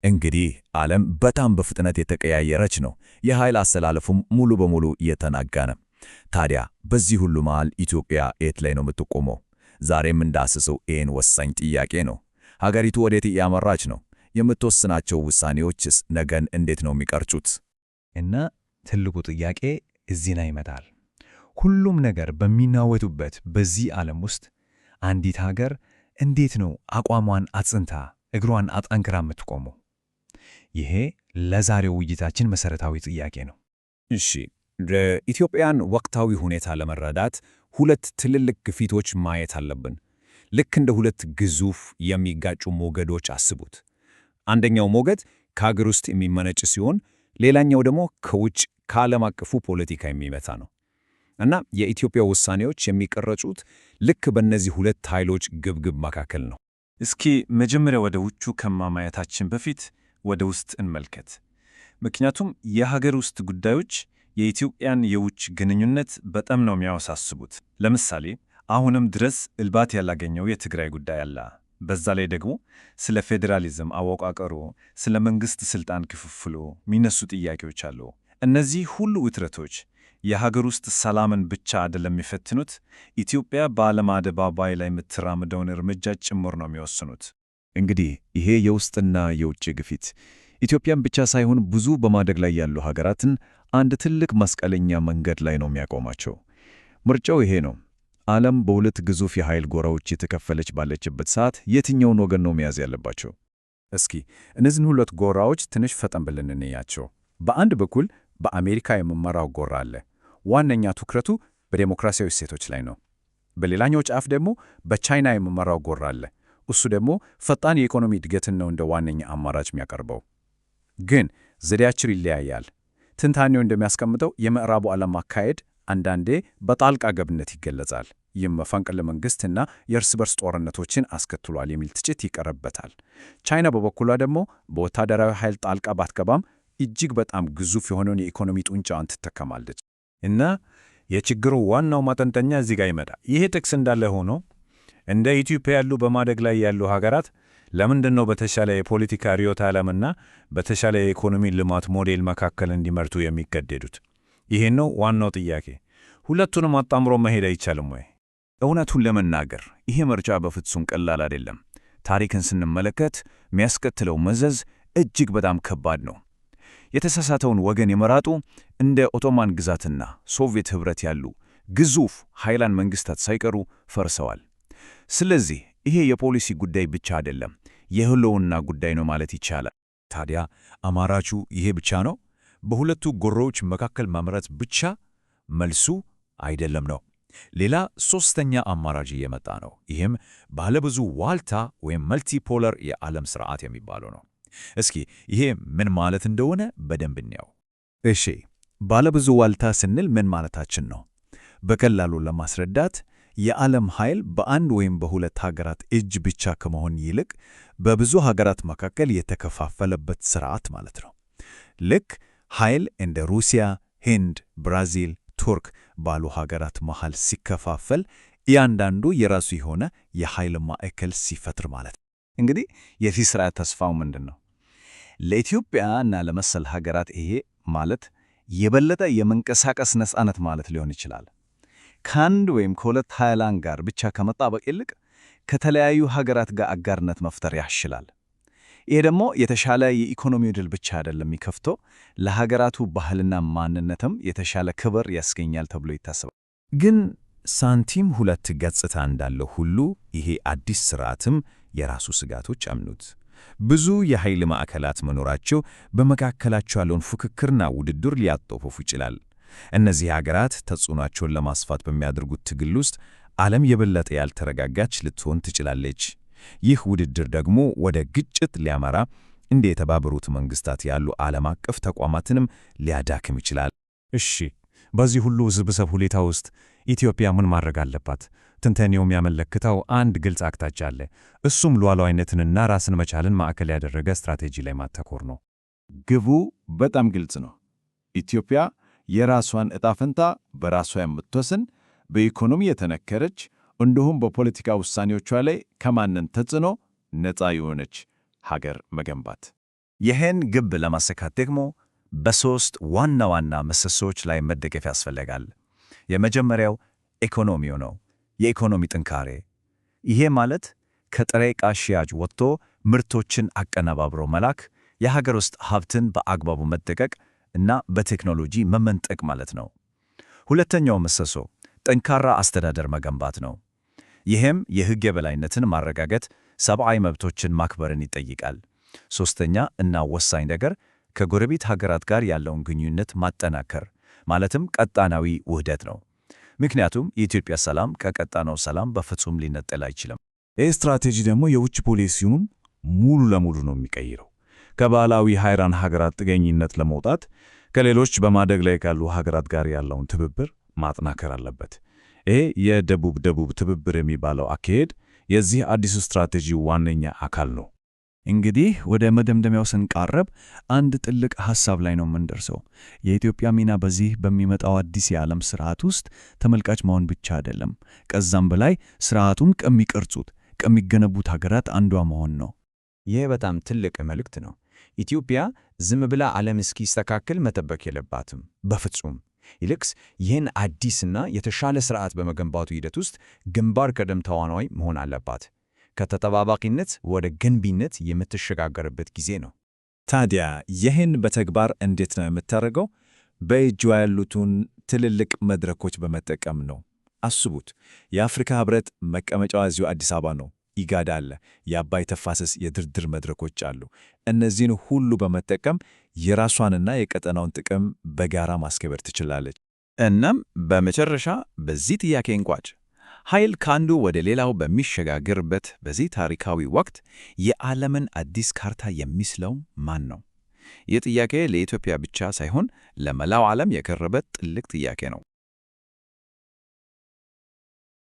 እንግዲህ ዓለም በጣም በፍጥነት የተቀያየረች ነው። የኃይል አሰላለፉም ሙሉ በሙሉ እየተናጋ ነው። ታዲያ በዚህ ሁሉ መሃል ኢትዮጵያ የት ላይ ነው የምትቆመው? ዛሬም እንዳስሰው ይህን ወሳኝ ጥያቄ ነው። ሀገሪቱ ወዴት እያመራች ነው? የምትወስናቸው ውሳኔዎችስ ነገን እንዴት ነው የሚቀርጹት? እና ትልቁ ጥያቄ እዚህ ላይ ይመጣል። ሁሉም ነገር በሚናወጡበት በዚህ ዓለም ውስጥ አንዲት ሀገር እንዴት ነው አቋሟን አጽንታ እግሯን አጠንክራ የምትቆመው? ይሄ ለዛሬው ውይይታችን መሰረታዊ ጥያቄ ነው። እሺ፣ የኢትዮጵያን ወቅታዊ ሁኔታ ለመረዳት ሁለት ትልልቅ ግፊቶች ማየት አለብን። ልክ እንደ ሁለት ግዙፍ የሚጋጩ ሞገዶች አስቡት። አንደኛው ሞገድ ከሀገር ውስጥ የሚመነጭ ሲሆን፣ ሌላኛው ደግሞ ከውጭ ከዓለም አቀፉ ፖለቲካ የሚመታ ነው። እና የኢትዮጵያ ውሳኔዎች የሚቀረጹት ልክ በእነዚህ ሁለት ኃይሎች ግብግብ መካከል ነው። እስኪ መጀመሪያ ወደ ውጩ ከማማየታችን በፊት ወደ ውስጥ እንመልከት። ምክንያቱም የሀገር ውስጥ ጉዳዮች የኢትዮጵያን የውጭ ግንኙነት በጣም ነው የሚያወሳስቡት። ለምሳሌ አሁንም ድረስ እልባት ያላገኘው የትግራይ ጉዳይ አለ። በዛ ላይ ደግሞ ስለ ፌዴራሊዝም አወቃቀሩ፣ ስለ መንግሥት ሥልጣን ክፍፍሉ የሚነሱ ጥያቄዎች አሉ። እነዚህ ሁሉ ውጥረቶች የሀገር ውስጥ ሰላምን ብቻ አይደለም የሚፈትኑት፣ ኢትዮጵያ በዓለም አደባባይ ላይ የምትራምደውን እርምጃ ጭምር ነው የሚወስኑት። እንግዲህ ይሄ የውስጥና የውጭ ግፊት ኢትዮጵያን ብቻ ሳይሆን ብዙ በማደግ ላይ ያሉ ሀገራትን አንድ ትልቅ መስቀለኛ መንገድ ላይ ነው የሚያቆማቸው። ምርጫው ይሄ ነው። ዓለም በሁለት ግዙፍ የኃይል ጎራዎች የተከፈለች ባለችበት ሰዓት የትኛውን ወገን ነው መያዝ ያለባቸው? እስኪ እነዚህን ሁለት ጎራዎች ትንሽ ፈጠን ብለን እንያቸው። በአንድ በኩል በአሜሪካ የሚመራው ጎራ አለ። ዋነኛ ትኩረቱ በዴሞክራሲያዊ እሴቶች ላይ ነው። በሌላኛው ጫፍ ደግሞ በቻይና የሚመራው ጎራ አለ። እሱ ደግሞ ፈጣን የኢኮኖሚ እድገትን ነው እንደ ዋነኛ አማራጭ የሚያቀርበው። ግን ዘዴያቸው ይለያያል። ትንታኔው እንደሚያስቀምጠው የምዕራቡ ዓለም አካሄድ አንዳንዴ በጣልቃ ገብነት ይገለጻል። ይህም መፈንቅለ መንግሥትና የእርስ በርስ ጦርነቶችን አስከትሏል የሚል ትችት ይቀርበታል። ቻይና በበኩሏ ደግሞ በወታደራዊ ኃይል ጣልቃ ባትገባም እጅግ በጣም ግዙፍ የሆነውን የኢኮኖሚ ጡንቻዋን ትጠቀማለች። እና የችግሩ ዋናው ማጠንጠኛ እዚህ ጋር ይመጣል። ይሄ ጥቅስ እንዳለ ሆኖ እንደ ኢትዮጵያ ያሉ በማደግ ላይ ያሉ ሀገራት ለምንድን ነው በተሻለ የፖለቲካ ርዕዮተ ዓለምና በተሻለ የኢኮኖሚ ልማት ሞዴል መካከል እንዲመርጡ የሚገደዱት? ይሄን ነው ዋናው ጥያቄ። ሁለቱንም አጣምሮ መሄድ አይቻልም ወይ? እውነቱን ለመናገር ይሄ ምርጫ በፍጹም ቀላል አይደለም። ታሪክን ስንመለከት የሚያስከትለው መዘዝ እጅግ በጣም ከባድ ነው። የተሳሳተውን ወገን የመራጡ እንደ ኦቶማን ግዛትና ሶቪየት ኅብረት ያሉ ግዙፍ ኃያላን መንግሥታት ሳይቀሩ ፈርሰዋል። ስለዚህ ይሄ የፖሊሲ ጉዳይ ብቻ አይደለም፣ የህልውና ጉዳይ ነው ማለት ይቻላል። ታዲያ አማራጩ ይሄ ብቻ ነው? በሁለቱ ጎራዎች መካከል መምረጥ ብቻ? መልሱ አይደለም ነው። ሌላ ሦስተኛ አማራጭ እየመጣ ነው። ይህም ባለብዙ ዋልታ ወይም መልቲፖለር የዓለም ሥርዓት የሚባለው ነው። እስኪ ይሄ ምን ማለት እንደሆነ በደንብ እንየው። እሺ፣ ባለብዙ ዋልታ ስንል ምን ማለታችን ነው? በቀላሉ ለማስረዳት የዓለም ኃይል በአንድ ወይም በሁለት ሀገራት እጅ ብቻ ከመሆን ይልቅ በብዙ ሀገራት መካከል የተከፋፈለበት ሥርዓት ማለት ነው። ልክ ኃይል እንደ ሩሲያ፣ ህንድ፣ ብራዚል፣ ቱርክ ባሉ ሀገራት መሃል ሲከፋፈል እያንዳንዱ የራሱ የሆነ የኃይል ማዕከል ሲፈጥር ማለት ነው። እንግዲህ የዚህ ሥርዓት ተስፋው ምንድን ነው? ለኢትዮጵያ እና ለመሰል ሀገራት ይሄ ማለት የበለጠ የመንቀሳቀስ ነፃነት ማለት ሊሆን ይችላል። ከአንድ ወይም ከሁለት ኃያላን ጋር ብቻ ከመጣበቅ ይልቅ ከተለያዩ ሀገራት ጋር አጋርነት መፍጠር ያስችላል። ይሄ ደግሞ የተሻለ የኢኮኖሚ ዕድል ብቻ አይደለም የሚከፍተው፣ ለሀገራቱ ባህልና ማንነትም የተሻለ ክብር ያስገኛል ተብሎ ይታሰባል። ግን ሳንቲም ሁለት ገጽታ እንዳለው ሁሉ ይሄ አዲስ ሥርዓትም የራሱ ስጋቶች አሉት። ብዙ የኃይል ማዕከላት መኖራቸው በመካከላቸው ያለውን ፉክክርና ውድድር ሊያጦፉ ይችላል። እነዚህ ሀገራት ተጽዕኖአቸውን ለማስፋት በሚያደርጉት ትግል ውስጥ ዓለም የበለጠ ያልተረጋጋች ልትሆን ትችላለች። ይህ ውድድር ደግሞ ወደ ግጭት ሊያመራ እንደ የተባበሩት መንግሥታት ያሉ ዓለም አቀፍ ተቋማትንም ሊያዳክም ይችላል። እሺ፣ በዚህ ሁሉ ውስብስብ ሁኔታ ውስጥ ኢትዮጵያ ምን ማድረግ አለባት? ትንተኔው የሚያመለክተው አንድ ግልጽ አቅጣጫ አለ። እሱም ሉዓላዊነትንና ራስን መቻልን ማዕከል ያደረገ ስትራቴጂ ላይ ማተኮር ነው። ግቡ በጣም ግልጽ ነው። ኢትዮጵያ የራሷን ዕጣ ፈንታ በራሷ የምትወስን፣ በኢኮኖሚ የተነከረች እንዲሁም በፖለቲካ ውሳኔዎቿ ላይ ከማንም ተጽዕኖ ነፃ የሆነች ሀገር መገንባት ይህን ግብ ለማሳካት ደግሞ በሦስት ዋና ዋና ምሰሶዎች ላይ መደገፍ ያስፈልጋል። የመጀመሪያው ኢኮኖሚው ነው፣ የኢኮኖሚ ጥንካሬ። ይሄ ማለት ከጥሬ ዕቃ ሽያጭ ወጥቶ ምርቶችን አቀነባብሮ መላክ፣ የሀገር ውስጥ ሀብትን በአግባቡ መጠቀቅ እና በቴክኖሎጂ መመንጠቅ ማለት ነው። ሁለተኛው ምሰሶ ጠንካራ አስተዳደር መገንባት ነው። ይህም የሕግ የበላይነትን ማረጋገጥ፣ ሰብአዊ መብቶችን ማክበርን ይጠይቃል። ሦስተኛ እና ወሳኝ ነገር ከጎረቤት ሀገራት ጋር ያለውን ግንኙነት ማጠናከር ማለትም ቀጣናዊ ውህደት ነው። ምክንያቱም የኢትዮጵያ ሰላም ከቀጣናው ሰላም በፍጹም ሊነጠል አይችልም። ይህ ስትራቴጂ ደግሞ የውጭ ፖሊሲውን ሙሉ ለሙሉ ነው የሚቀይረው። ከባህላዊ ሀያላን ሀገራት ጥገኝነት ለመውጣት ከሌሎች በማደግ ላይ ካሉ ሀገራት ጋር ያለውን ትብብር ማጠናከር አለበት። ይህ የደቡብ ደቡብ ትብብር የሚባለው አካሄድ የዚህ አዲሱ ስትራቴጂ ዋነኛ አካል ነው። እንግዲህ ወደ መደምደሚያው ስንቃረብ አንድ ጥልቅ ሐሳብ ላይ ነው የምንደርሰው። የኢትዮጵያ ሚና በዚህ በሚመጣው አዲስ የዓለም ስርዓት ውስጥ ተመልካች መሆን ብቻ አይደለም፣ ከዛም በላይ ስርዓቱን ከሚቀርጹት ከሚገነቡት ሀገራት አንዷ መሆን ነው። ይህ በጣም ትልቅ መልእክት ነው። ኢትዮጵያ ዝም ብላ ዓለም እስኪስተካከል መጠበቅ የለባትም በፍጹም። ይልቅስ ይህን አዲስና የተሻለ ስርዓት በመገንባቱ ሂደት ውስጥ ግንባር ቀደም ተዋናይ መሆን አለባት። ከተጠባባቂነት ወደ ገንቢነት የምትሸጋገርበት ጊዜ ነው። ታዲያ ይህን በተግባር እንዴት ነው የምታደርገው? በእጇ ያሉትን ትልልቅ መድረኮች በመጠቀም ነው። አስቡት፣ የአፍሪካ ህብረት መቀመጫዋ እዚሁ አዲስ አበባ ነው። ኢጋድ አለ፣ የአባይ ተፋሰስ የድርድር መድረኮች አሉ። እነዚህን ሁሉ በመጠቀም የራሷንና የቀጠናውን ጥቅም በጋራ ማስከበር ትችላለች። እናም በመጨረሻ በዚህ ጥያቄ እንቋጭ። ኃይል ከአንዱ ወደ ሌላው በሚሸጋገርበት በዚህ ታሪካዊ ወቅት የዓለምን አዲስ ካርታ የሚስለው ማን ነው? ይህ ጥያቄ ለኢትዮጵያ ብቻ ሳይሆን ለመላው ዓለም የቀረበ ጥልቅ ጥያቄ ነው።